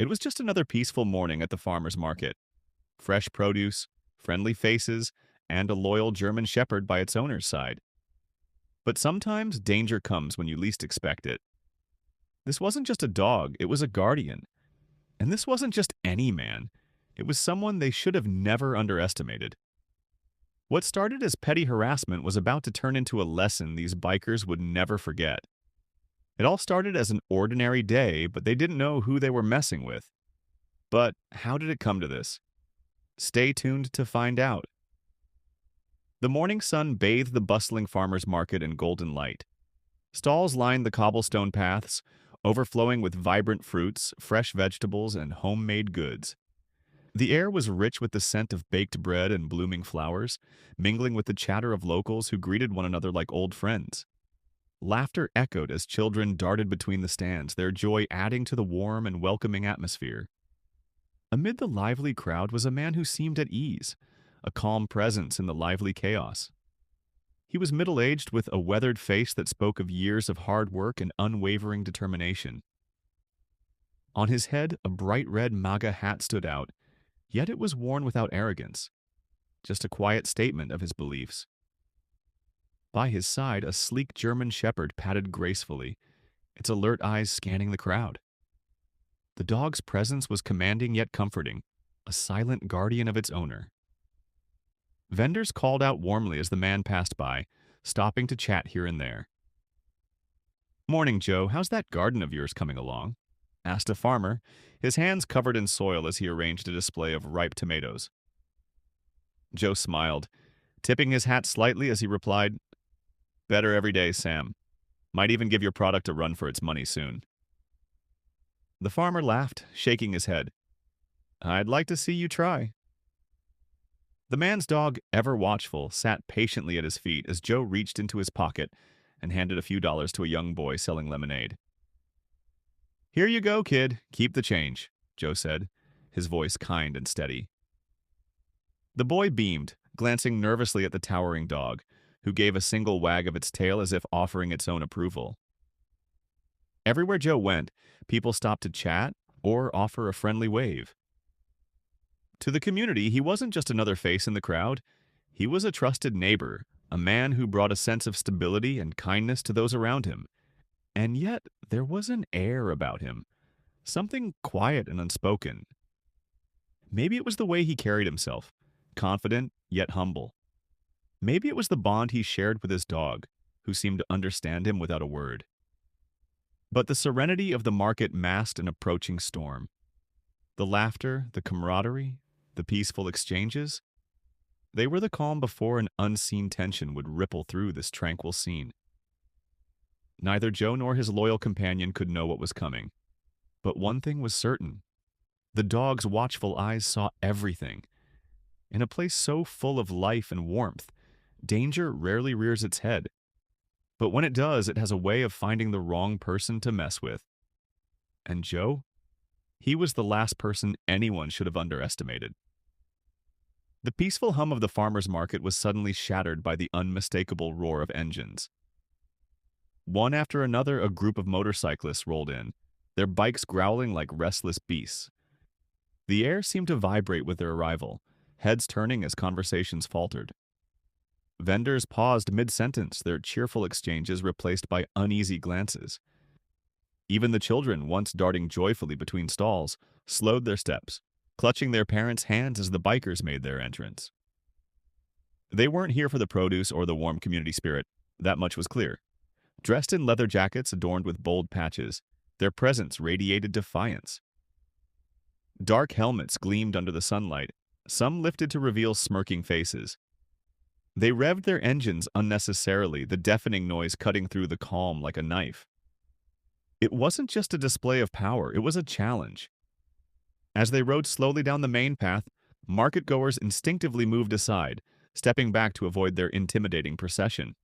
It was just another peaceful morning at the farmer's market. Fresh produce, friendly faces, and a loyal German shepherd by its owner's side. But sometimes danger comes when you least expect it. This wasn't just a dog, it was a guardian. And this wasn't just any man. It was someone they should have never underestimated. What started as petty harassment was about to turn into a lesson these bikers would never forget. It all started as an ordinary day, but they didn't know who they were messing with. But how did it come to this? Stay tuned to find out. The morning sun bathed the bustling farmer's market in golden light. Stalls lined the cobblestone paths, overflowing with vibrant fruits, fresh vegetables, and homemade goods. The air was rich with the scent of baked bread and blooming flowers, mingling with the chatter of locals who greeted one another like old friends. Laughter echoed as children darted between the stands, their joy adding to the warm and welcoming atmosphere. Amid the lively crowd was a man who seemed at ease, a calm presence in the lively chaos. He was middle-aged with a weathered face that spoke of years of hard work and unwavering determination. On his head, a bright red MAGA hat stood out, yet it was worn without arrogance, just a quiet statement of his beliefs. By his side, a sleek German shepherd padded gracefully, its alert eyes scanning the crowd. The dog's presence was commanding yet comforting, a silent guardian of its owner. Vendors called out warmly as the man passed by, stopping to chat here and there. "Morning, Joe. How's that garden of yours coming along?" asked a farmer, his hands covered in soil as he arranged a display of ripe tomatoes. Joe smiled, tipping his hat slightly as he replied, "Better every day, Sam. Might even give your product a run for its money soon." The farmer laughed, shaking his head. "I'd like to see you try." The man's dog, ever watchful, sat patiently at his feet as Joe reached into his pocket and handed a few dollars to a young boy selling lemonade. "Here you go, kid. Keep the change," Joe said, his voice kind and steady. The boy beamed, glancing nervously at the towering dog, who gave a single wag of its tail as if offering its own approval. Everywhere Joe went, people stopped to chat or offer a friendly wave. To the community, he wasn't just another face in the crowd. He was a trusted neighbor, a man who brought a sense of stability and kindness to those around him. And yet, there was an air about him, something quiet and unspoken. Maybe it was the way he carried himself, confident yet humble. Maybe it was the bond he shared with his dog, who seemed to understand him without a word. But the serenity of the market masked an approaching storm. The laughter, the camaraderie, the peaceful exchanges, they were the calm before an unseen tension would ripple through this tranquil scene. Neither Joe nor his loyal companion could know what was coming. But one thing was certain. The dog's watchful eyes saw everything. In a place so full of life and warmth, danger rarely rears its head. But when it does, it has a way of finding the wrong person to mess with. And Joe? He was the last person anyone should have underestimated. The peaceful hum of the farmer's market was suddenly shattered by the unmistakable roar of engines. One after another, a group of motorcyclists rolled in, their bikes growling like restless beasts. The air seemed to vibrate with their arrival, heads turning as conversations faltered. Vendors paused mid-sentence, their cheerful exchanges replaced by uneasy glances. Even the children, once darting joyfully between stalls, slowed their steps, clutching their parents' hands as the bikers made their entrance. They weren't here for the produce or the warm community spirit, that much was clear. Dressed in leather jackets adorned with bold patches, their presence radiated defiance. Dark helmets gleamed under the sunlight, some lifted to reveal smirking faces. They revved their engines unnecessarily, the deafening noise cutting through the calm like a knife. It wasn't just a display of power, it was a challenge. As they rode slowly down the main path, market-goers instinctively moved aside, stepping back to avoid their intimidating procession.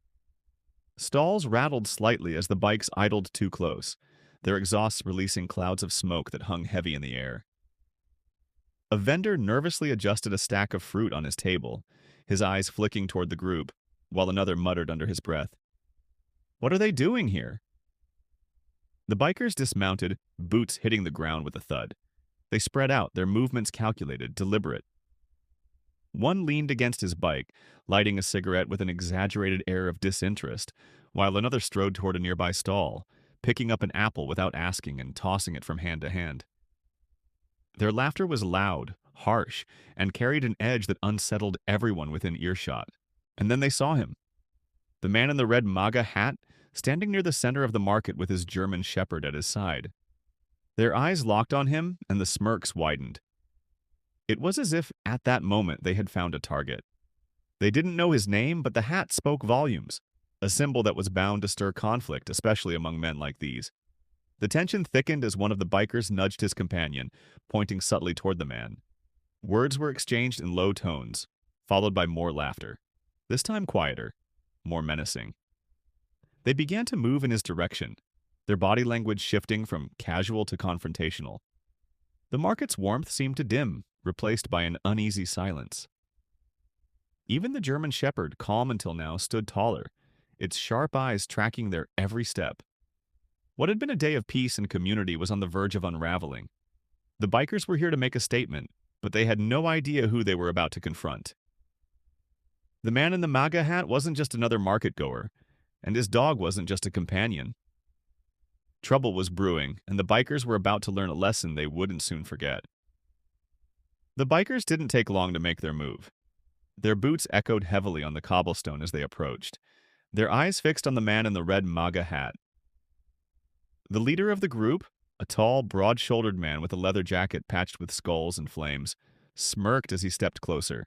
Stalls rattled slightly as the bikes idled too close, their exhausts releasing clouds of smoke that hung heavy in the air. A vendor nervously adjusted a stack of fruit on his table, his eyes flicking toward the group, while another muttered under his breath, "What are they doing here?" The bikers dismounted, boots hitting the ground with a thud. They spread out, their movements calculated, deliberate. One leaned against his bike, lighting a cigarette with an exaggerated air of disinterest, while another strode toward a nearby stall, picking up an apple without asking and tossing it from hand to hand. Their laughter was loud, harsh, and carried an edge that unsettled everyone within earshot. And then they saw him, the man in the red MAGA hat, standing near the center of the market with his German shepherd at his side. Their eyes locked on him, and the smirks widened. It was as if, at that moment, they had found a target. They didn't know his name, but the hat spoke volumes, a symbol that was bound to stir conflict, especially among men like these. The tension thickened as one of the bikers nudged his companion, pointing subtly toward the man. Words were exchanged in low tones, followed by more laughter. This time quieter, more menacing. They began to move in his direction, their body language shifting from casual to confrontational. The market's warmth seemed to dim, replaced by an uneasy silence. Even the German shepherd, calm until now, stood taller, its sharp eyes tracking their every step. What had been a day of peace and community was on the verge of unraveling. The bikers were here to make a statement, but they had no idea who they were about to confront. The man in the MAGA hat wasn't just another market-goer, and his dog wasn't just a companion. Trouble was brewing, and the bikers were about to learn a lesson they wouldn't soon forget. The bikers didn't take long to make their move. Their boots echoed heavily on the cobblestone as they approached, their eyes fixed on the man in the red MAGA hat. The leader of the group, a tall, broad-shouldered man with a leather jacket patched with skulls and flames, smirked as he stepped closer.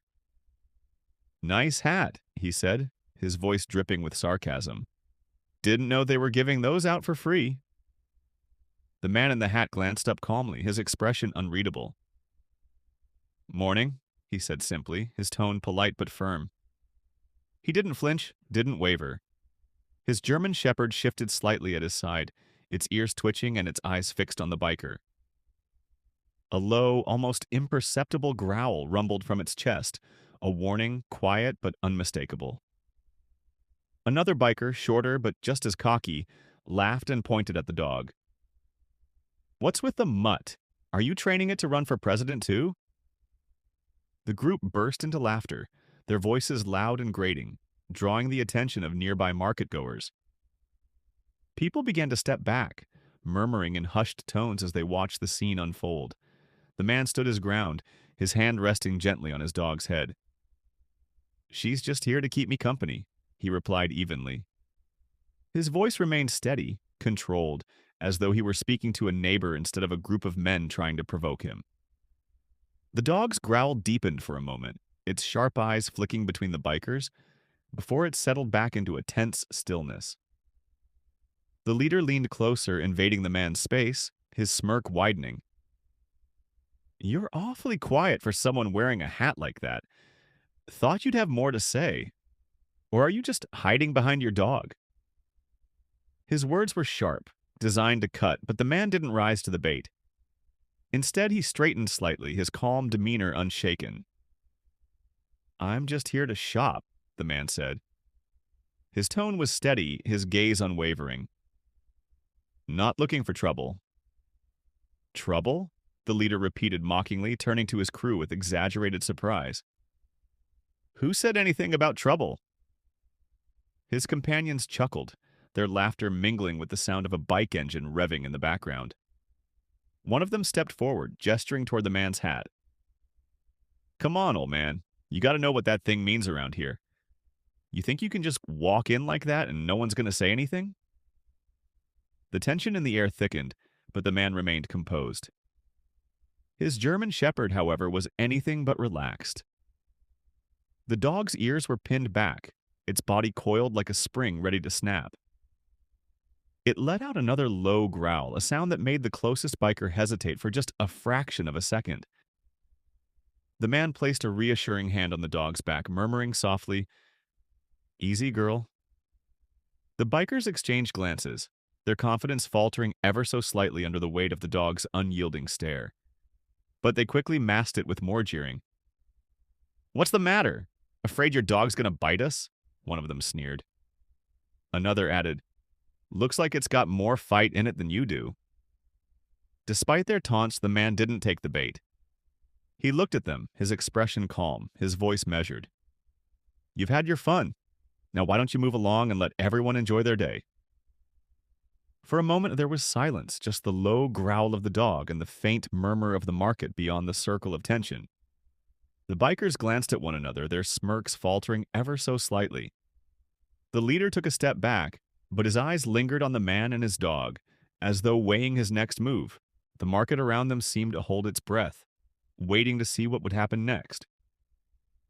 "Nice hat," he said, his voice dripping with sarcasm. "Didn't know they were giving those out for free." The man in the hat glanced up calmly, his expression unreadable. "Morning," he said simply, his tone polite but firm. He didn't flinch, didn't waver. His German shepherd shifted slightly at his side, its ears twitching and its eyes fixed on the biker. A low, almost imperceptible growl rumbled from its chest, a warning, quiet but unmistakable. Another biker, shorter but just as cocky, laughed and pointed at the dog. "What's with the mutt? Are you training it to run for president too?" The group burst into laughter, their voices loud and grating, drawing the attention of nearby market-goers. People began to step back, murmuring in hushed tones as they watched the scene unfold. The man stood his ground, his hand resting gently on his dog's head. "She's just here to keep me company," he replied evenly. His voice remained steady, controlled, as though he were speaking to a neighbor instead of a group of men trying to provoke him. The dog's growl deepened for a moment, its sharp eyes flicking between the bikers, before it settled back into a tense stillness. The leader leaned closer, invading the man's space, his smirk widening. "You're awfully quiet for someone wearing a hat like that. Thought you'd have more to say. Or are you just hiding behind your dog?" His words were sharp, designed to cut, but the man didn't rise to the bait. Instead, he straightened slightly, his calm demeanor unshaken. "I'm just here to shop," the man said. His tone was steady, his gaze unwavering. "Not looking for trouble." "Trouble?" the leader repeated mockingly, turning to his crew with exaggerated surprise. "Who said anything about trouble?" His companions chuckled, their laughter mingling with the sound of a bike engine revving in the background. One of them stepped forward, gesturing toward the man's hat. "Come on, old man. You gotta know what that thing means around here. You think you can just walk in like that and no one's gonna say anything?" The tension in the air thickened, but the man remained composed. His German shepherd, however, was anything but relaxed. The dog's ears were pinned back, its body coiled like a spring ready to snap. It let out another low growl, a sound that made the closest biker hesitate for just a fraction of a second. The man placed a reassuring hand on the dog's back, murmuring softly, "Easy, girl." The bikers exchanged glances, their confidence faltering ever so slightly under the weight of the dog's unyielding stare. But they quickly masked it with more jeering. "What's the matter? Afraid your dog's gonna bite us?" one of them sneered. Another added, "Looks like it's got more fight in it than you do." Despite their taunts, the man didn't take the bait. He looked at them, his expression calm, his voice measured. "You've had your fun. Now why don't you move along and let everyone enjoy their day?" For a moment there was silence, just the low growl of the dog and the faint murmur of the market beyond the circle of tension. The bikers glanced at one another, their smirks faltering ever so slightly. The leader took a step back, but his eyes lingered on the man and his dog, as though weighing his next move. The market around them seemed to hold its breath, waiting to see what would happen next.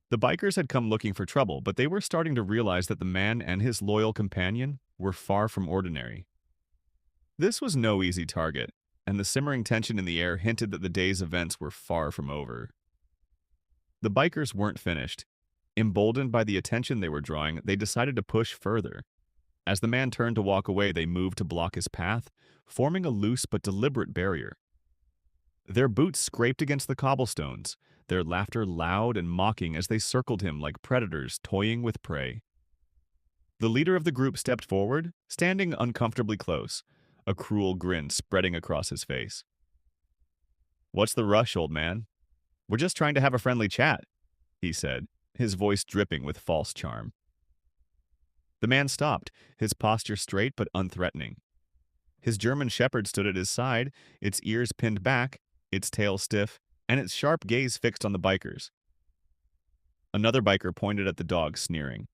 The bikers had come looking for trouble, but they were starting to realize that the man and his loyal companion were far from ordinary. This was no easy target, and the simmering tension in the air hinted that the day's events were far from over. The bikers weren't finished. Emboldened by the attention they were drawing, they decided to push further. As the man turned to walk away, they moved to block his path, forming a loose but deliberate barrier. Their boots scraped against the cobblestones, their laughter loud and mocking as they circled him like predators toying with prey. The leader of the group stepped forward, standing uncomfortably close, a cruel grin spreading across his face. "What's the rush, old man? We're just trying to have a friendly chat," he said, his voice dripping with false charm. The man stopped, his posture straight but unthreatening. His German shepherd stood at his side, its ears pinned back, its tail stiff, and its sharp gaze fixed on the bikers. Another biker pointed at the dog, sneering.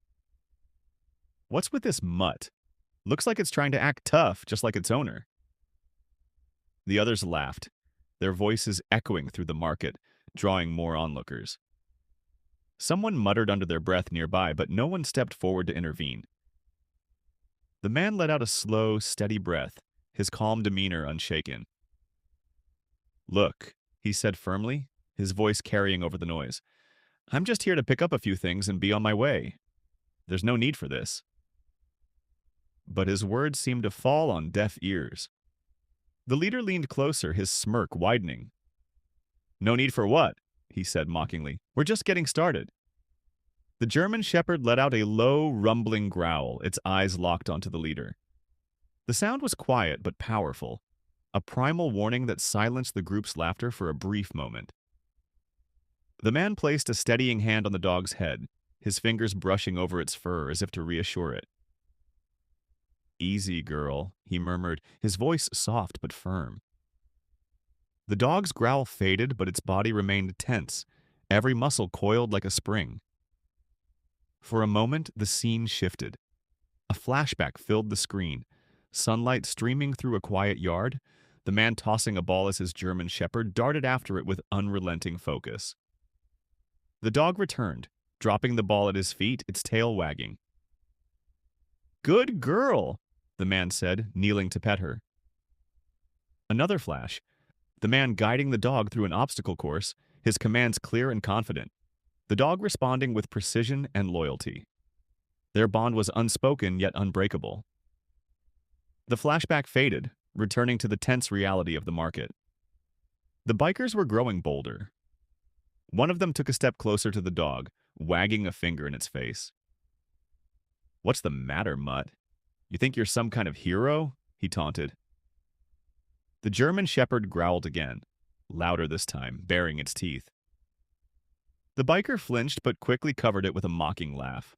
"What's with this mutt? Looks like it's trying to act tough, just like its owner." The others laughed, their voices echoing through the market, drawing more onlookers. Someone muttered under their breath nearby, but no one stepped forward to intervene. The man let out a slow, steady breath, his calm demeanor unshaken. "Look," he said firmly, his voice carrying over the noise. "I'm just here to pick up a few things and be on my way. There's no need for this." But his words seemed to fall on deaf ears. The leader leaned closer, his smirk widening. "No need for what?" he said mockingly. "We're just getting started." The German shepherd let out a low, rumbling growl, its eyes locked onto the leader. The sound was quiet but powerful, a primal warning that silenced the group's laughter for a brief moment. The man placed a steadying hand on the dog's head, his fingers brushing over its fur as if to reassure it. "Easy, girl," he murmured, his voice soft but firm. The dog's growl faded, but its body remained tense, every muscle coiled like a spring. For a moment, the scene shifted. A flashback filled the screen, sunlight streaming through a quiet yard, the man tossing a ball as his German shepherd darted after it with unrelenting focus. The dog returned, dropping the ball at his feet, its tail wagging. "Good girl," the man said, kneeling to pet her. Another flash, the man guiding the dog through an obstacle course, his commands clear and confident, the dog responding with precision and loyalty. Their bond was unspoken yet unbreakable. The flashback faded, returning to the tense reality of the market. The bikers were growing bolder. One of them took a step closer to the dog, wagging a finger in its face. "What's the matter, mutt? You think you're some kind of hero?" he taunted. The German shepherd growled again, louder this time, baring its teeth. The biker flinched but quickly covered it with a mocking laugh.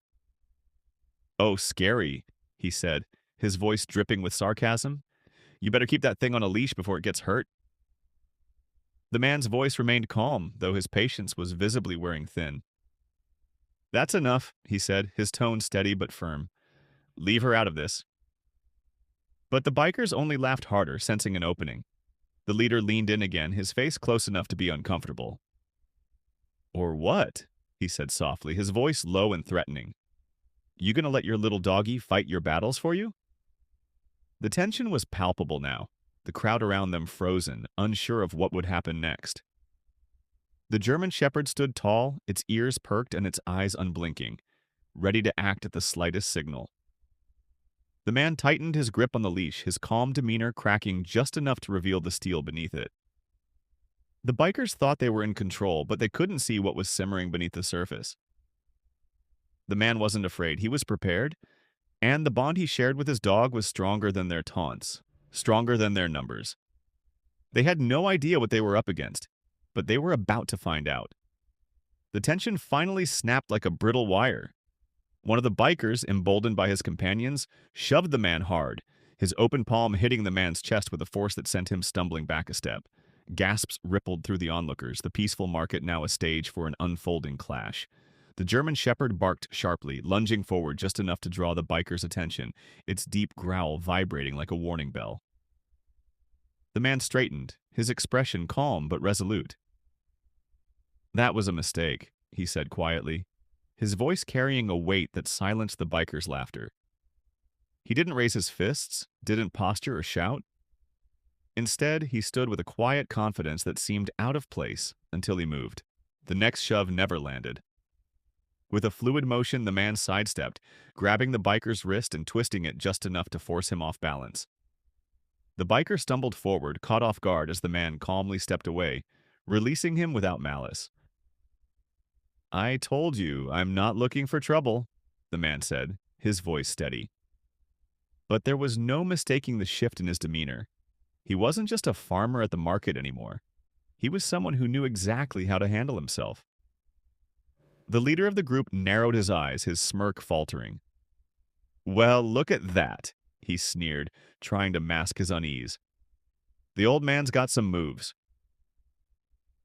"Oh, scary," he said, his voice dripping with sarcasm. "You better keep that thing on a leash before it gets hurt." The man's voice remained calm, though his patience was visibly wearing thin. "That's enough," he said, his tone steady but firm. "Leave her out of this." But the bikers only laughed harder, sensing an opening. The leader leaned in again, his face close enough to be uncomfortable. "Or what?" he said softly, his voice low and threatening. "You gonna let your little doggy fight your battles for you?" The tension was palpable now, the crowd around them frozen, unsure of what would happen next. The German shepherd stood tall, its ears perked and its eyes unblinking, ready to act at the slightest signal. The man tightened his grip on the leash, his calm demeanor cracking just enough to reveal the steel beneath it. The bikers thought they were in control, but they couldn't see what was simmering beneath the surface. The man wasn't afraid, he was prepared, and the bond he shared with his dog was stronger than their taunts, stronger than their numbers. They had no idea what they were up against, but they were about to find out. The tension finally snapped like a brittle wire. One of the bikers, emboldened by his companions, shoved the man hard, his open palm hitting the man's chest with a force that sent him stumbling back a step. Gasps rippled through the onlookers, the peaceful market now a stage for an unfolding clash. The German Shepherd barked sharply, lunging forward just enough to draw the biker's attention, its deep growl vibrating like a warning bell. The man straightened, his expression calm but resolute. "That was a mistake," he said quietly, his voice carrying a weight that silenced the biker's laughter. He didn't raise his fists, didn't posture or shout. Instead, he stood with a quiet confidence that seemed out of place until he moved. The next shove never landed. With a fluid motion, the man sidestepped, grabbing the biker's wrist and twisting it just enough to force him off balance. The biker stumbled forward, caught off guard as the man calmly stepped away, releasing him without malice. "I told you, I'm not looking for trouble," the man said, his voice steady. But there was no mistaking the shift in his demeanor. He wasn't just a farmer at the market anymore. He was someone who knew exactly how to handle himself. The leader of the group narrowed his eyes, his smirk faltering. "Well, look at that," he sneered, trying to mask his unease. "The old man's got some moves."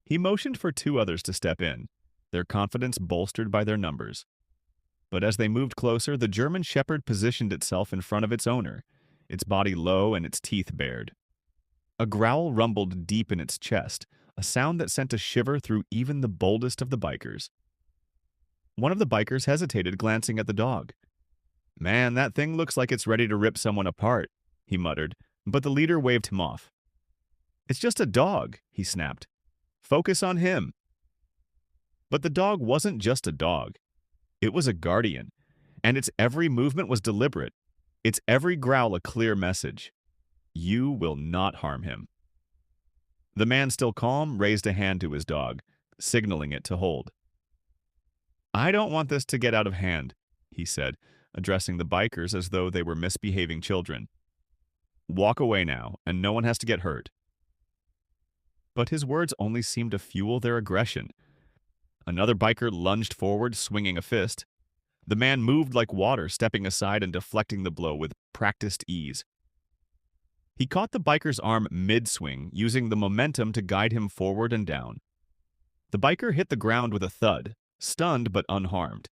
He motioned for two others to step in, their confidence bolstered by their numbers. But as they moved closer, the German Shepherd positioned itself in front of its owner, its body low and its teeth bared. A growl rumbled deep in its chest, a sound that sent a shiver through even the boldest of the bikers. One of the bikers hesitated, glancing at the dog. "Man, that thing looks like it's ready to rip someone apart," he muttered, but the leader waved him off. "It's just a dog," he snapped. "Focus on him." But the dog wasn't just a dog. It was a guardian, and its every movement was deliberate, its every growl a clear message. You will not harm him. The man, still calm, raised a hand to his dog, signaling it to hold. "I don't want this to get out of hand," he said, addressing the bikers as though they were misbehaving children. "Walk away now, and no one has to get hurt." But his words only seemed to fuel their aggression. Another biker lunged forward, swinging a fist. The man moved like water, stepping aside and deflecting the blow with practiced ease. He caught the biker's arm mid-swing, using the momentum to guide him forward and down. The biker hit the ground with a thud, stunned but unharmed.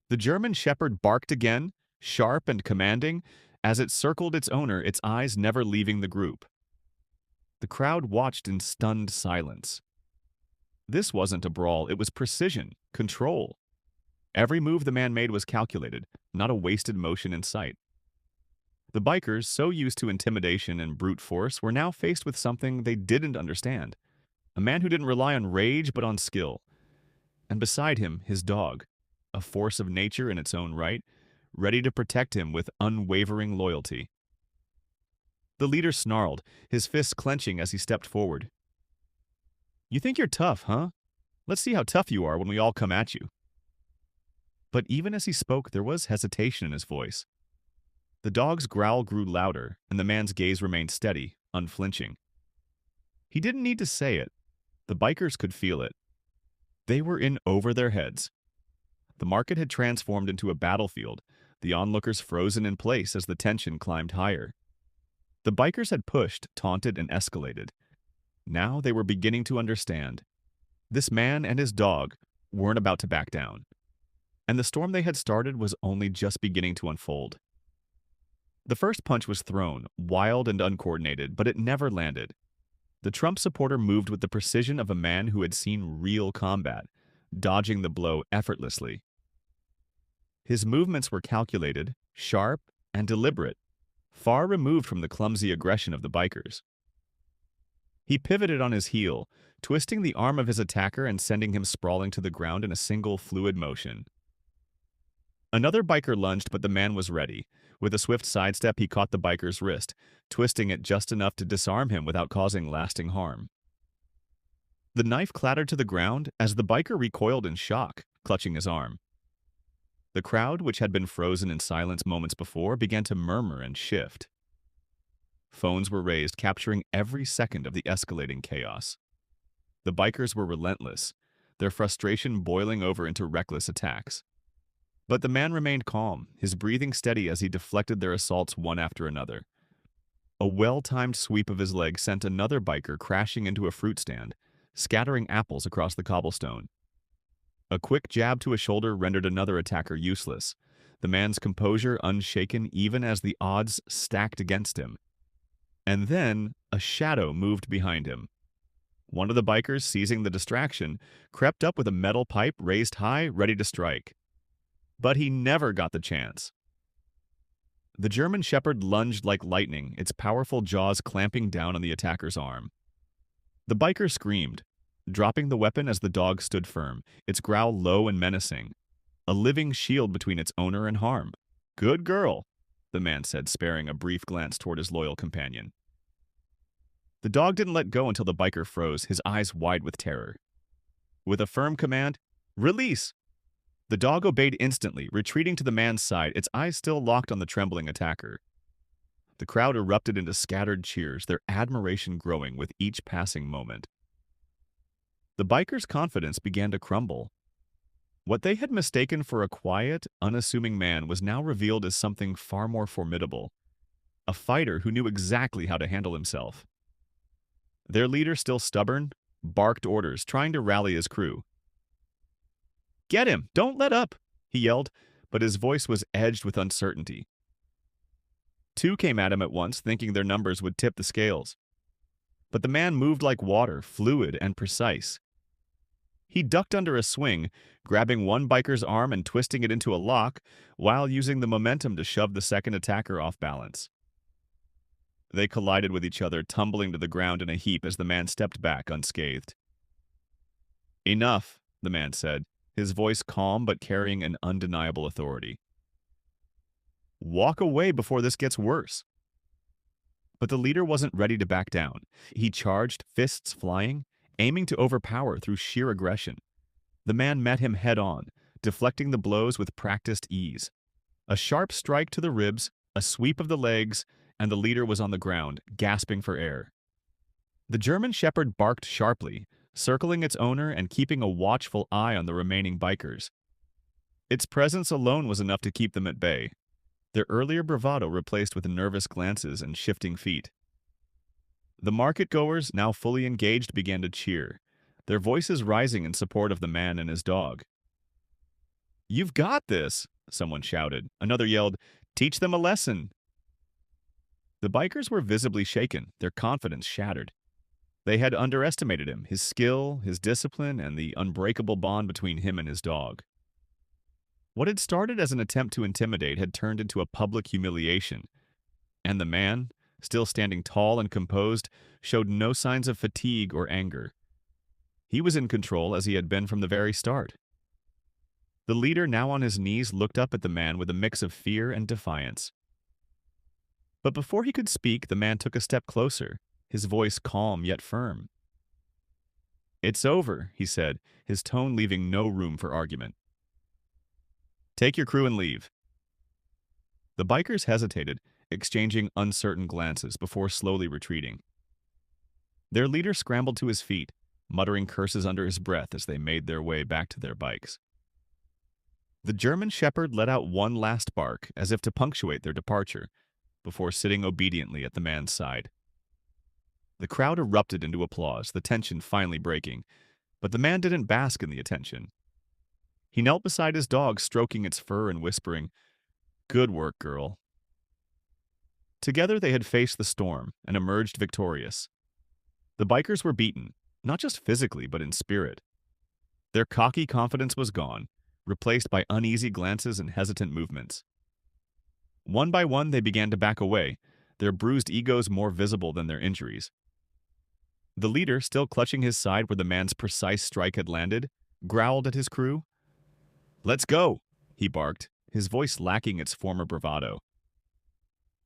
The German Shepherd barked again, sharp and commanding, as it circled its owner, its eyes never leaving the group. The crowd watched in stunned silence. This wasn't a brawl, it was precision, control. Every move the man made was calculated, not a wasted motion in sight. The bikers, so used to intimidation and brute force, were now faced with something they didn't understand. A man who didn't rely on rage but on skill. And beside him, his dog, a force of nature in its own right, ready to protect him with unwavering loyalty. The leader snarled, his fists clenching as he stepped forward. "You think you're tough, huh? Let's see how tough you are when we all come at you." But even as he spoke, there was hesitation in his voice. The dog's growl grew louder, and the man's gaze remained steady, unflinching. He didn't need to say it. The bikers could feel it. They were in over their heads. The market had transformed into a battlefield, the onlookers frozen in place as the tension climbed higher. The bikers had pushed, taunted, and escalated. Now they were beginning to understand. This man and his dog weren't about to back down. And the storm they had started was only just beginning to unfold. The first punch was thrown, wild and uncoordinated, but it never landed. The Trump supporter moved with the precision of a man who had seen real combat, dodging the blow effortlessly. His movements were calculated, sharp, and deliberate, far removed from the clumsy aggression of the bikers. He pivoted on his heel, twisting the arm of his attacker and sending him sprawling to the ground in a single fluid motion. Another biker lunged, but the man was ready. With a swift sidestep, he caught the biker's wrist, twisting it just enough to disarm him without causing lasting harm. The knife clattered to the ground as the biker recoiled in shock, clutching his arm. The crowd, which had been frozen in silence moments before, began to murmur and shift. Phones were raised, capturing every second of the escalating chaos. The bikers were relentless, their frustration boiling over into reckless attacks. But the man remained calm, his breathing steady as he deflected their assaults one after another. A well-timed sweep of his leg sent another biker crashing into a fruit stand, scattering apples across the cobblestone. A quick jab to a shoulder rendered another attacker useless, the man's composure unshaken even as the odds stacked against him. And then, a shadow moved behind him. One of the bikers, seizing the distraction, crept up with a metal pipe raised high, ready to strike. But he never got the chance. The German Shepherd lunged like lightning, its powerful jaws clamping down on the attacker's arm. The biker screamed, dropping the weapon as the dog stood firm, its growl low and menacing, a living shield between its owner and harm. "Good girl," the man said, sparing a brief glance toward his loyal companion. The dog didn't let go until the biker froze, his eyes wide with terror. With a firm command, "Release!" The dog obeyed instantly, retreating to the man's side, its eyes still locked on the trembling attacker. The crowd erupted into scattered cheers, their admiration growing with each passing moment. The biker's confidence began to crumble. What they had mistaken for a quiet, unassuming man was now revealed as something far more formidable. A fighter who knew exactly how to handle himself. Their leader, still stubborn, barked orders, trying to rally his crew. "Get him! Don't let up!" he yelled, but his voice was edged with uncertainty. Two came at him at once, thinking their numbers would tip the scales. But the man moved like water, fluid and precise. He ducked under a swing, grabbing one biker's arm and twisting it into a lock, while using the momentum to shove the second attacker off balance. They collided with each other, tumbling to the ground in a heap as the man stepped back unscathed. "Enough," the man said, his voice calm but carrying an undeniable authority. "Walk away before this gets worse." But the leader wasn't ready to back down. He charged, fists flying, aiming to overpower through sheer aggression. The man met him head-on, deflecting the blows with practiced ease. A sharp strike to the ribs, a sweep of the legs, and the leader was on the ground, gasping for air. The German Shepherd barked sharply, circling its owner and keeping a watchful eye on the remaining bikers. Its presence alone was enough to keep them at bay, their earlier bravado replaced with nervous glances and shifting feet. The market-goers, now fully engaged, began to cheer, their voices rising in support of the man and his dog. "You've got this!" someone shouted. Another yelled, "Teach them a lesson!" The bikers were visibly shaken, their confidence shattered. They had underestimated him, his skill, his discipline, and the unbreakable bond between him and his dog. What had started as an attempt to intimidate had turned into a public humiliation, and the man, still standing tall and composed, showed no signs of fatigue or anger. He was in control as he had been from the very start. The leader, now on his knees, looked up at the man with a mix of fear and defiance. But before he could speak, the man took a step closer, his voice calm yet firm. "It's over," he said, his tone leaving no room for argument. "Take your crew and leave." The bikers hesitated, exchanging uncertain glances before slowly retreating. Their leader scrambled to his feet, muttering curses under his breath as they made their way back to their bikes. The German Shepherd let out one last bark, as if to punctuate their departure, before sitting obediently at the man's side. The crowd erupted into applause, the tension finally breaking, but the man didn't bask in the attention. He knelt beside his dog, stroking its fur and whispering, "Good work, girl." Together they had faced the storm and emerged victorious. The bikers were beaten, not just physically but in spirit. Their cocky confidence was gone, replaced by uneasy glances and hesitant movements. One by one they began to back away, their bruised egos more visible than their injuries. The leader, still clutching his side where the man's precise strike had landed, growled at his crew. "Let's go," he barked, his voice lacking its former bravado.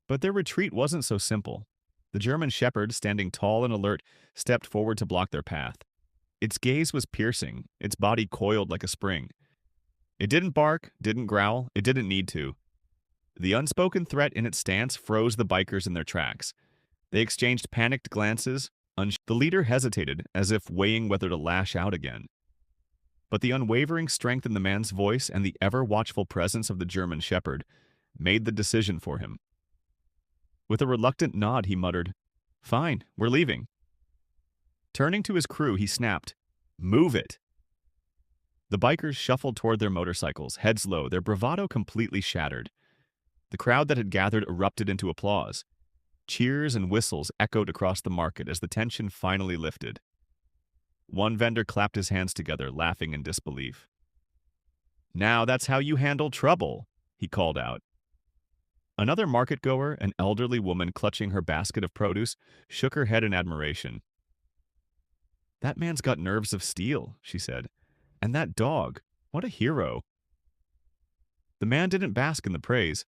But their retreat wasn't so simple. The German Shepherd, standing tall and alert, stepped forward to block their path. Its gaze was piercing, its body coiled like a spring. It didn't bark, didn't growl, it didn't need to. The unspoken threat in its stance froze the bikers in their tracks. They exchanged panicked glances. The leader hesitated, as if weighing whether to lash out again. But the unwavering strength in the man's voice and the ever-watchful presence of the German shepherd made the decision for him. With a reluctant nod, he muttered, "Fine, we're leaving." Turning to his crew, he snapped, "Move it!" The bikers shuffled toward their motorcycles, heads low, their bravado completely shattered. The crowd that had gathered erupted into applause. Cheers and whistles echoed across the market as the tension finally lifted. One vendor clapped his hands together, laughing in disbelief. "Now that's how you handle trouble," he called out. Another market-goer, an elderly woman clutching her basket of produce, shook her head in admiration. "That man's got nerves of steel," she said. "And that dog, what a hero." The man didn't bask in the praise.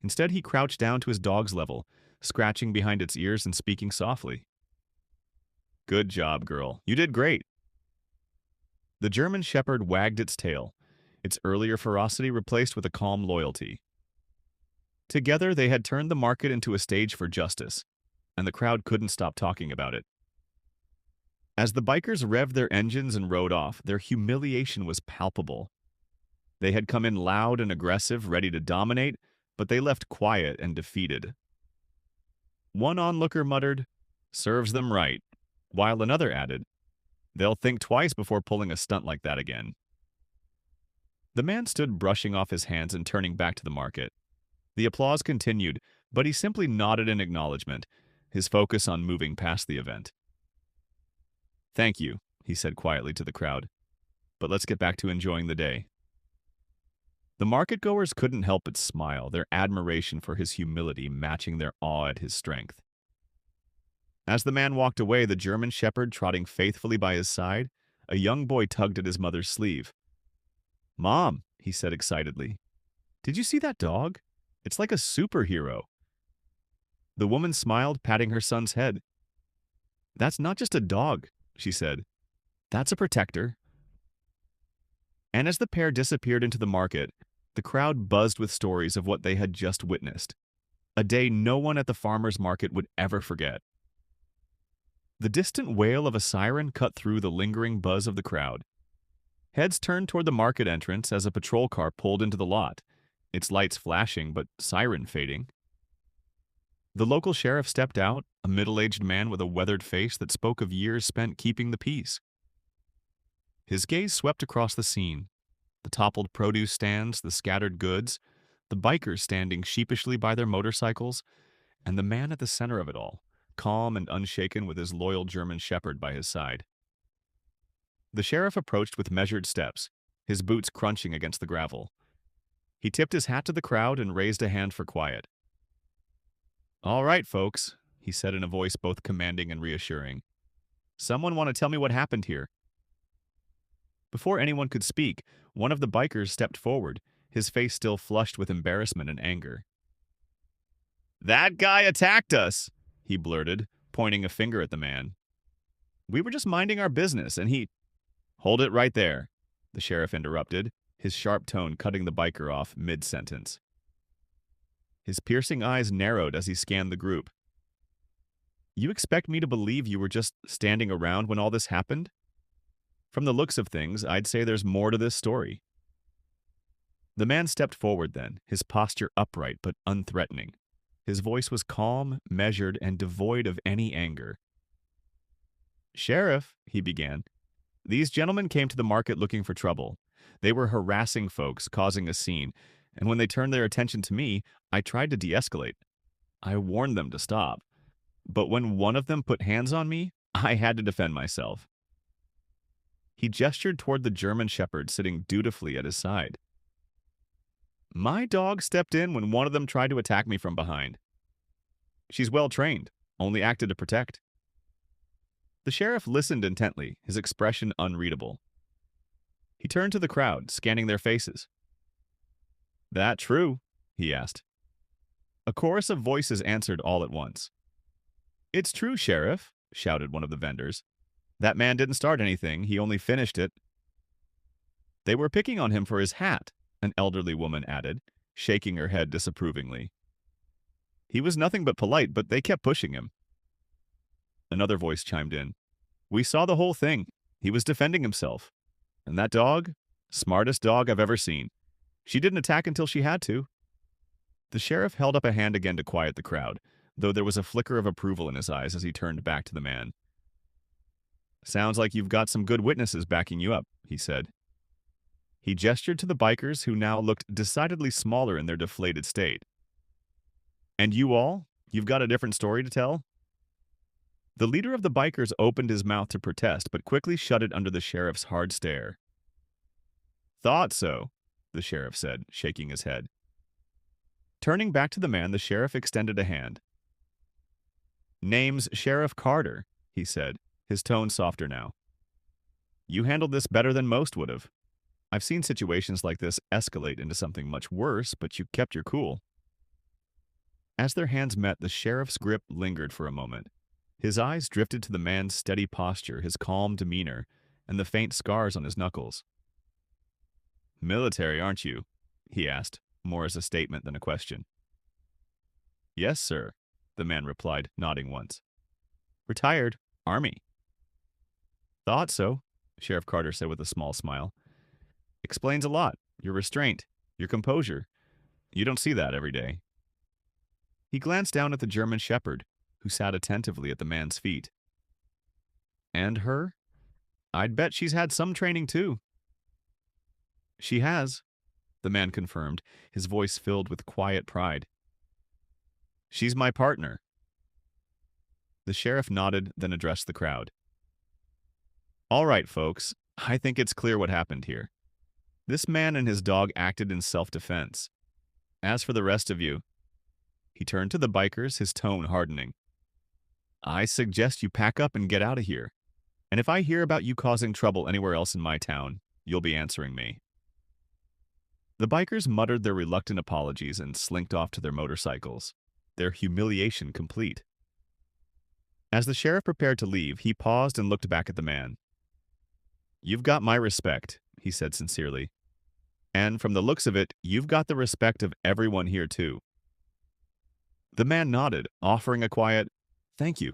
Instead, he crouched down to his dog's level, scratching behind its ears and speaking softly. "Good job, girl. You did great." The German shepherd wagged its tail, its earlier ferocity replaced with a calm loyalty. Together, they had turned the market into a stage for justice, and the crowd couldn't stop talking about it. As the bikers revved their engines and rode off, their humiliation was palpable. They had come in loud and aggressive, ready to dominate, but they left quiet and defeated. One onlooker muttered, "Serves them right," while another added, "They'll think twice before pulling a stunt like that again." The man stood brushing off his hands and turning back to the market. The applause continued, but he simply nodded in acknowledgement, his focus on moving past the event. "Thank you," he said quietly to the crowd, "but let's get back to enjoying the day." The market-goers couldn't help but smile, their admiration for his humility matching their awe at his strength. As the man walked away, the German shepherd trotting faithfully by his side, a young boy tugged at his mother's sleeve. "Mom," he said excitedly, "did you see that dog? It's like a superhero." The woman smiled, patting her son's head. "That's not just a dog," she said. "That's a protector." And as the pair disappeared into the market, the crowd buzzed with stories of what they had just witnessed. A day no one at the farmer's market would ever forget. The distant wail of a siren cut through the lingering buzz of the crowd. Heads turned toward the market entrance as a patrol car pulled into the lot, its lights flashing but siren fading. The local sheriff stepped out, a middle-aged man with a weathered face that spoke of years spent keeping the peace. His gaze swept across the scene, the toppled produce stands, the scattered goods, the bikers standing sheepishly by their motorcycles, and the man at the center of it all, calm and unshaken with his loyal German shepherd by his side. The sheriff approached with measured steps, his boots crunching against the gravel. He tipped his hat to the crowd and raised a hand for quiet. "All right, folks," he said in a voice both commanding and reassuring. "Someone want to tell me what happened here?" Before anyone could speak, one of the bikers stepped forward, his face still flushed with embarrassment and anger. "That guy attacked us," he blurted, pointing a finger at the man. "We were just minding our business, and he—" "Hold it right there," the sheriff interrupted, his sharp tone cutting the biker off mid-sentence. His piercing eyes narrowed as he scanned the group. "You expect me to believe you were just standing around when all this happened? From the looks of things, I'd say there's more to this story." The man stepped forward then, his posture upright but unthreatening. His voice was calm, measured, and devoid of any anger. "Sheriff," he began, "these gentlemen came to the market looking for trouble. They were harassing folks, causing a scene, and when they turned their attention to me, I tried to de-escalate. I warned them to stop. But when one of them put hands on me, I had to defend myself." He gestured toward the German shepherd sitting dutifully at his side. "My dog stepped in when one of them tried to attack me from behind. She's well trained, only acted to protect." The sheriff listened intently, his expression unreadable. He turned to the crowd, scanning their faces. "That true?" he asked. A chorus of voices answered all at once. "It's true, Sheriff," shouted one of the vendors. "That man didn't start anything, he only finished it." "They were picking on him for his hat," an elderly woman added, shaking her head disapprovingly. "He was nothing but polite, but they kept pushing him. Another voice chimed in. We saw the whole thing. He was defending himself. And that dog? Smartest dog I've ever seen. She didn't attack until she had to. The sheriff held up a hand again to quiet the crowd, though there was a flicker of approval in his eyes as he turned back to the man. Sounds like you've got some good witnesses backing you up, he said. He gestured to the bikers who now looked decidedly smaller in their deflated state. And you all? You've got a different story to tell? The leader of the bikers opened his mouth to protest, but quickly shut it under the sheriff's hard stare. Thought so, the sheriff said, shaking his head. Turning back to the man, the sheriff extended a hand. Name's Sheriff Carter, he said, his tone softer now. You handled this better than most would have. I've seen situations like this escalate into something much worse, but you kept your cool. As their hands met, the sheriff's grip lingered for a moment. His eyes drifted to the man's steady posture, his calm demeanor, and the faint scars on his knuckles. Military, aren't you? He asked, more as a statement than a question. Yes, sir, the man replied, nodding once. Retired, Army. Thought so, Sheriff Carter said with a small smile. Explains a lot. Your restraint, your composure. You don't see that every day. He glanced down at the German shepherd, who sat attentively at the man's feet. And her? I'd bet she's had some training too. She has, the man confirmed, his voice filled with quiet pride. She's my partner. The sheriff nodded, then addressed the crowd. All right, folks, I think it's clear what happened here. This man and his dog acted in self-defense. As for the rest of you, he turned to the bikers, his tone hardening. I suggest you pack up and get out of here. And if I hear about you causing trouble anywhere else in my town, you'll be answering me. The bikers muttered their reluctant apologies and slinked off to their motorcycles, their humiliation complete. As the sheriff prepared to leave, he paused and looked back at the man. You've got my respect, he said sincerely. And from the looks of it, you've got the respect of everyone here too. The man nodded, offering a quiet, thank you.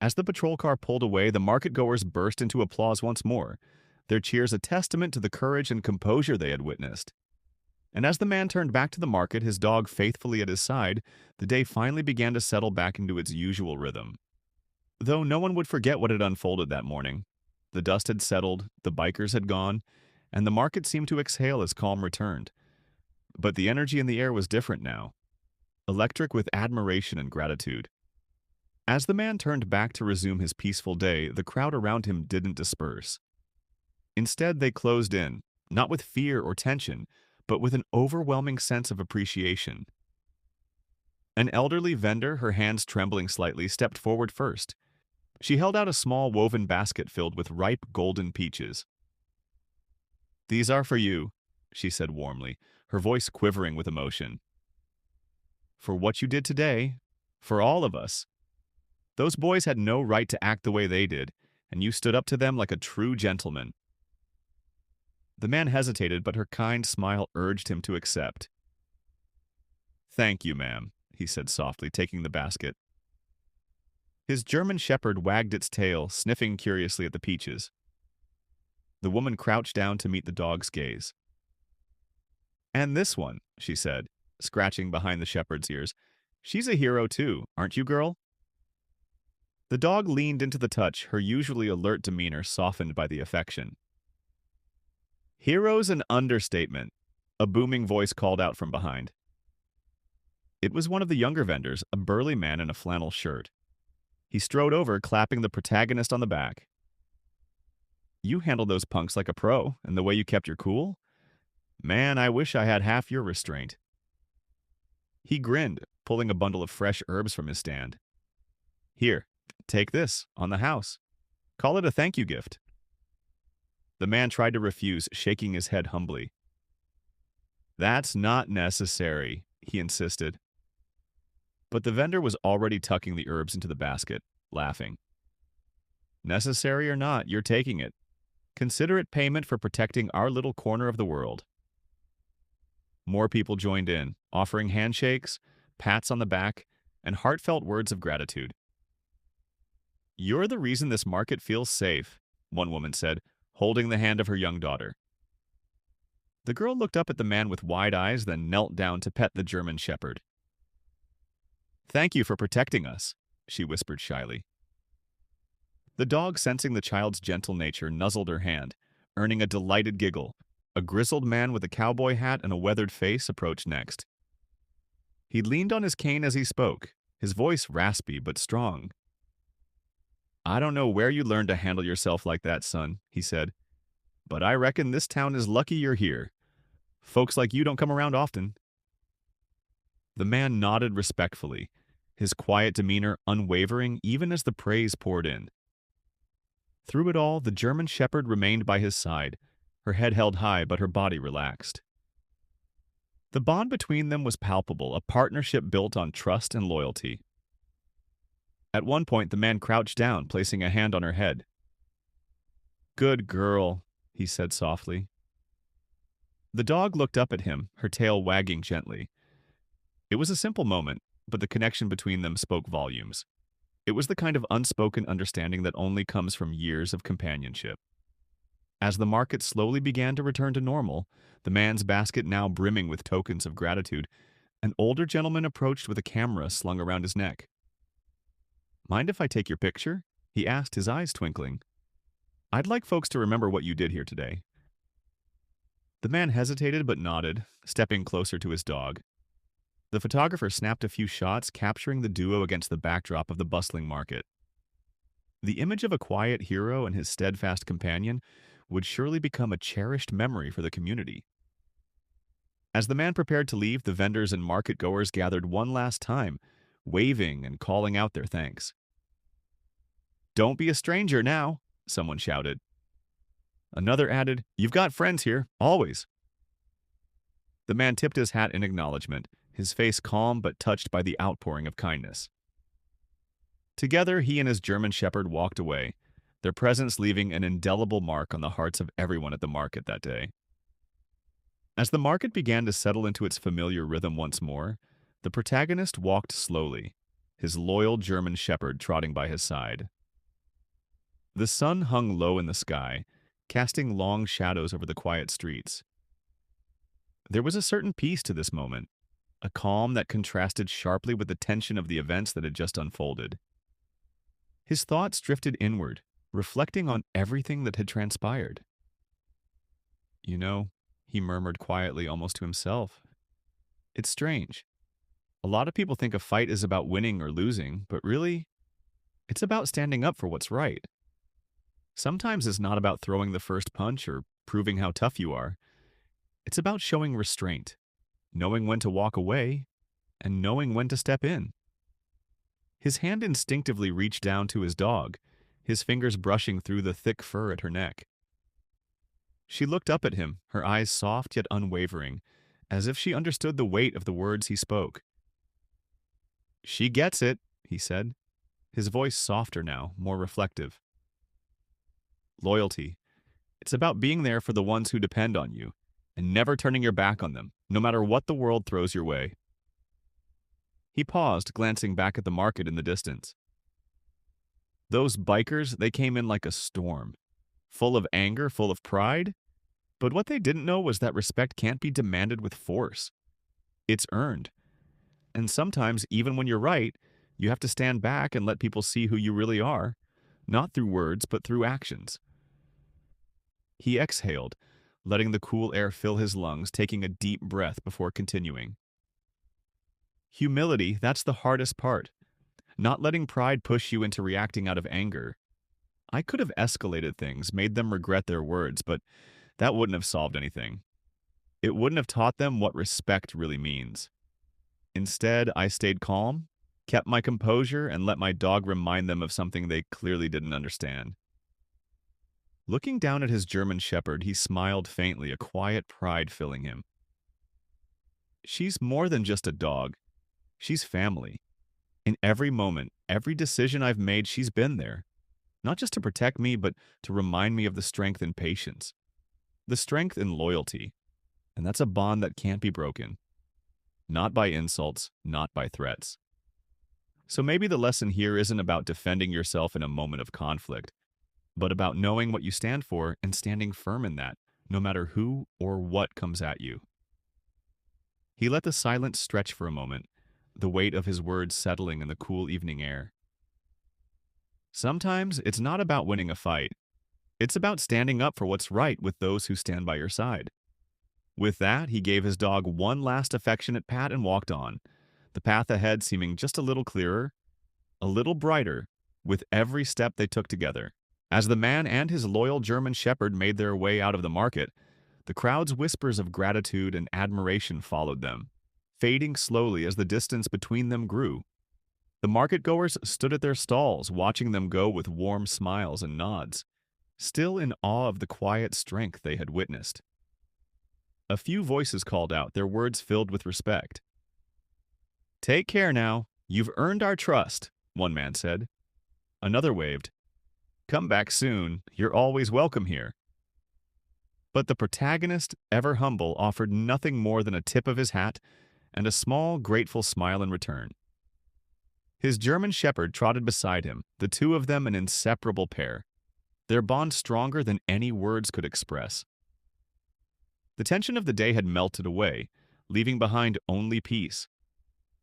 As the patrol car pulled away, the market-goers burst into applause once more, their cheers a testament to the courage and composure they had witnessed. And as the man turned back to the market, his dog faithfully at his side, the day finally began to settle back into its usual rhythm. Though no one would forget what had unfolded that morning. The dust had settled, the bikers had gone, and the market seemed to exhale as calm returned. But the energy in the air was different now, electric with admiration and gratitude. As the man turned back to resume his peaceful day, the crowd around him didn't disperse. Instead, they closed in, not with fear or tension, but with an overwhelming sense of appreciation. An elderly vendor, her hands trembling slightly, stepped forward first. She held out a small woven basket filled with ripe golden peaches. These are for you, she said warmly, her voice quivering with emotion. For what you did today, for all of us. Those boys had no right to act the way they did, and you stood up to them like a true gentleman. The man hesitated, but her kind smile urged him to accept. Thank you, ma'am, he said softly, taking the basket. His German shepherd wagged its tail, sniffing curiously at the peaches. The woman crouched down to meet the dog's gaze. And this one, she said, scratching behind the shepherd's ears. She's a hero too, aren't you, girl? The dog leaned into the touch, her usually alert demeanor softened by the affection. Hero's an understatement, a booming voice called out from behind. It was one of the younger vendors, a burly man in a flannel shirt. He strode over, clapping the protagonist on the back. You handled those punks like a pro, and the way you kept your cool? Man, I wish I had half your restraint. He grinned, pulling a bundle of fresh herbs from his stand. Here, take this, on the house. Call it a thank you gift. The man tried to refuse, shaking his head humbly. That's not necessary, he insisted. But the vendor was already tucking the herbs into the basket, laughing. Necessary or not, you're taking it. Consider it payment for protecting our little corner of the world. More people joined in, offering handshakes, pats on the back, and heartfelt words of gratitude. You're the reason this market feels safe, one woman said, holding the hand of her young daughter. The girl looked up at the man with wide eyes, then knelt down to pet the German shepherd. Thank you for protecting us, she whispered shyly. The dog, sensing the child's gentle nature, nuzzled her hand, earning a delighted giggle. A grizzled man with a cowboy hat and a weathered face approached next. He leaned on his cane as he spoke, his voice raspy but strong. I don't know where you learned to handle yourself like that, son, he said, but I reckon this town is lucky you're here. Folks like you don't come around often. The man nodded respectfully, his quiet demeanor unwavering even as the praise poured in. Through it all, the German shepherd remained by his side, her head held high but her body relaxed. The bond between them was palpable, a partnership built on trust and loyalty. At one point, the man crouched down, placing a hand on her head. Good girl, he said softly. The dog looked up at him, her tail wagging gently. It was a simple moment, but the connection between them spoke volumes. It was the kind of unspoken understanding that only comes from years of companionship. As the market slowly began to return to normal, the man's basket now brimming with tokens of gratitude, an older gentleman approached with a camera slung around his neck. Mind if I take your picture? He asked, his eyes twinkling. I'd like folks to remember what you did here today. The man hesitated but nodded, stepping closer to his dog. The photographer snapped a few shots, capturing the duo against the backdrop of the bustling market. The image of a quiet hero and his steadfast companion would surely become a cherished memory for the community. As the man prepared to leave, the vendors and market-goers gathered one last time, waving and calling out their thanks. Don't be a stranger now, someone shouted. Another added, You've got friends here, always. The man tipped his hat in acknowledgement, his face calm but touched by the outpouring of kindness. Together, he and his German shepherd walked away, their presence leaving an indelible mark on the hearts of everyone at the market that day. As the market began to settle into its familiar rhythm once more, the protagonist walked slowly, his loyal German shepherd trotting by his side. The sun hung low in the sky, casting long shadows over the quiet streets. There was a certain peace to this moment, a calm that contrasted sharply with the tension of the events that had just unfolded. His thoughts drifted inward, reflecting on everything that had transpired. You know, he murmured quietly, almost to himself. It's strange. A lot of people think a fight is about winning or losing, but really, it's about standing up for what's right. Sometimes it's not about throwing the first punch or proving how tough you are. It's about showing restraint, knowing when to walk away, and knowing when to step in. His hand instinctively reached down to his dog, his fingers brushing through the thick fur at her neck. She looked up at him, her eyes soft yet unwavering, as if she understood the weight of the words he spoke. She gets it, he said, his voice softer now, more reflective. Loyalty. It's about being there for the ones who depend on you, and never turning your back on them, no matter what the world throws your way. He paused, glancing back at the market in the distance. Those bikers, they came in like a storm, full of anger, full of pride, but what they didn't know was that respect can't be demanded with force. It's earned. And sometimes, even when you're right, you have to stand back and let people see who you really are, not through words, but through actions. He exhaled, letting the cool air fill his lungs, taking a deep breath before continuing. Humility, that's the hardest part. Not letting pride push you into reacting out of anger. I could have escalated things, made them regret their words, but that wouldn't have solved anything. It wouldn't have taught them what respect really means. Instead, I stayed calm, kept my composure, and let my dog remind them of something they clearly didn't understand. Looking down at his German shepherd, he smiled faintly, a quiet pride filling him. She's more than just a dog. She's family. In every moment, every decision I've made, she's been there. Not just to protect me, but to remind me of the strength and patience. The strength and loyalty. And that's a bond that can't be broken. Not by insults, not by threats. So maybe the lesson here isn't about defending yourself in a moment of conflict, but about knowing what you stand for and standing firm in that, no matter who or what comes at you. He let the silence stretch for a moment, the weight of his words settling in the cool evening air. Sometimes it's not about winning a fight. It's about standing up for what's right with those who stand by your side. With that, he gave his dog one last affectionate pat and walked on, the path ahead seeming just a little clearer, a little brighter, with every step they took together. As the man and his loyal German shepherd made their way out of the market, the crowd's whispers of gratitude and admiration followed them, fading slowly as the distance between them grew. The market-goers stood at their stalls, watching them go with warm smiles and nods, still in awe of the quiet strength they had witnessed. A few voices called out, their words filled with respect. "Take care now. You've earned our trust," one man said. Another waved. "Come back soon. You're always welcome here." But the protagonist, ever humble, offered nothing more than a tip of his hat and a small, grateful smile in return. His German shepherd trotted beside him, the two of them an inseparable pair, their bond stronger than any words could express. The tension of the day had melted away, leaving behind only peace.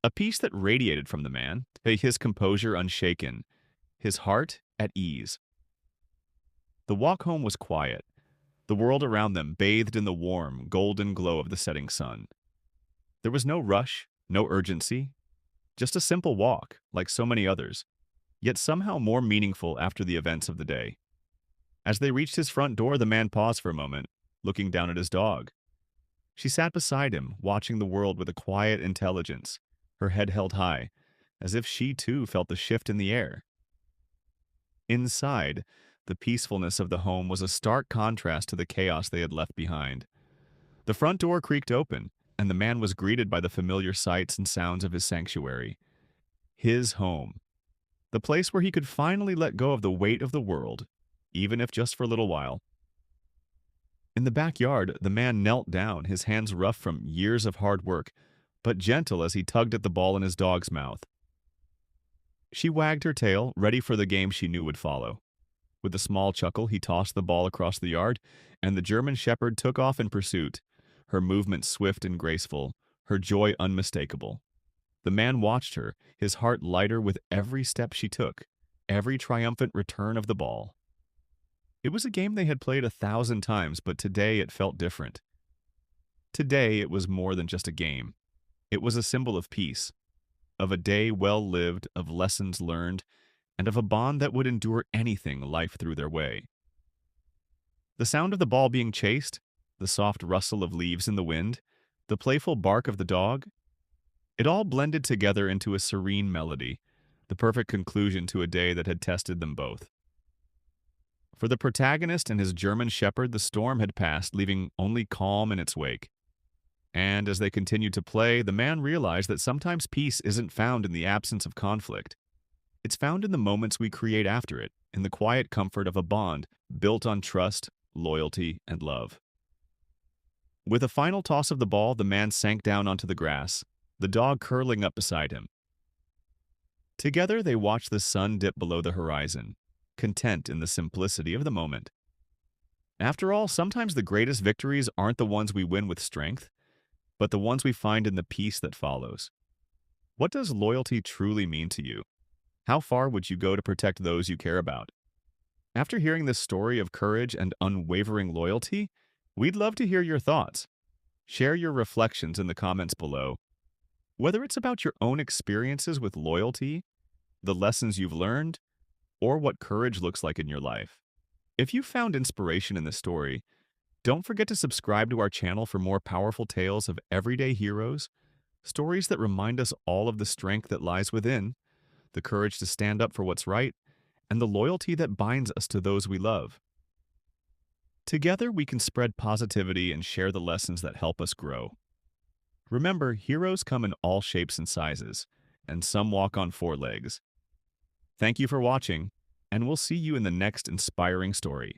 A peace that radiated from the man, his composure unshaken, his heart at ease. The walk home was quiet, the world around them bathed in the warm, golden glow of the setting sun. There was no rush, no urgency, just a simple walk, like so many others, yet somehow more meaningful after the events of the day. As they reached his front door, the man paused for a moment, looking down at his dog. She sat beside him, watching the world with a quiet intelligence, her head held high, as if she too felt the shift in the air. Inside, the peacefulness of the home was a stark contrast to the chaos they had left behind. The front door creaked open, and the man was greeted by the familiar sights and sounds of his sanctuary. His home. The place where he could finally let go of the weight of the world, even if just for a little while. In the backyard, the man knelt down, his hands rough from years of hard work, but gentle as he tugged at the ball in his dog's mouth. She wagged her tail, ready for the game she knew would follow. With a small chuckle, he tossed the ball across the yard, and the German shepherd took off in pursuit, her movements swift and graceful, her joy unmistakable. The man watched her, his heart lighter with every step she took, every triumphant return of the ball. It was a game they had played 1,000 times, but today it felt different. Today it was more than just a game. It was a symbol of peace, of a day well lived, of lessons learned, and of a bond that would endure anything life threw their way. The sound of the ball being chased, the soft rustle of leaves in the wind, the playful bark of the dog, it all blended together into a serene melody, the perfect conclusion to a day that had tested them both. For the protagonist and his German shepherd, the storm had passed, leaving only calm in its wake. And as they continued to play, the man realized that sometimes peace isn't found in the absence of conflict. It's found in the moments we create after it, in the quiet comfort of a bond built on trust, loyalty, and love. With a final toss of the ball, the man sank down onto the grass, the dog curling up beside him. Together they watched the sun dip below the horizon, content in the simplicity of the moment. After all, sometimes the greatest victories aren't the ones we win with strength, but the ones we find in the peace that follows. What does loyalty truly mean to you? How far would you go to protect those you care about? After hearing this story of courage and unwavering loyalty, we'd love to hear your thoughts. Share your reflections in the comments below. Whether it's about your own experiences with loyalty, the lessons you've learned, or what courage looks like in your life. If you found inspiration in this story, don't forget to subscribe to our channel for more powerful tales of everyday heroes, stories that remind us all of the strength that lies within, the courage to stand up for what's right, and the loyalty that binds us to those we love. Together, we can spread positivity and share the lessons that help us grow. Remember, heroes come in all shapes and sizes, and some walk on 4 legs. Thank you for watching, and we'll see you in the next inspiring story.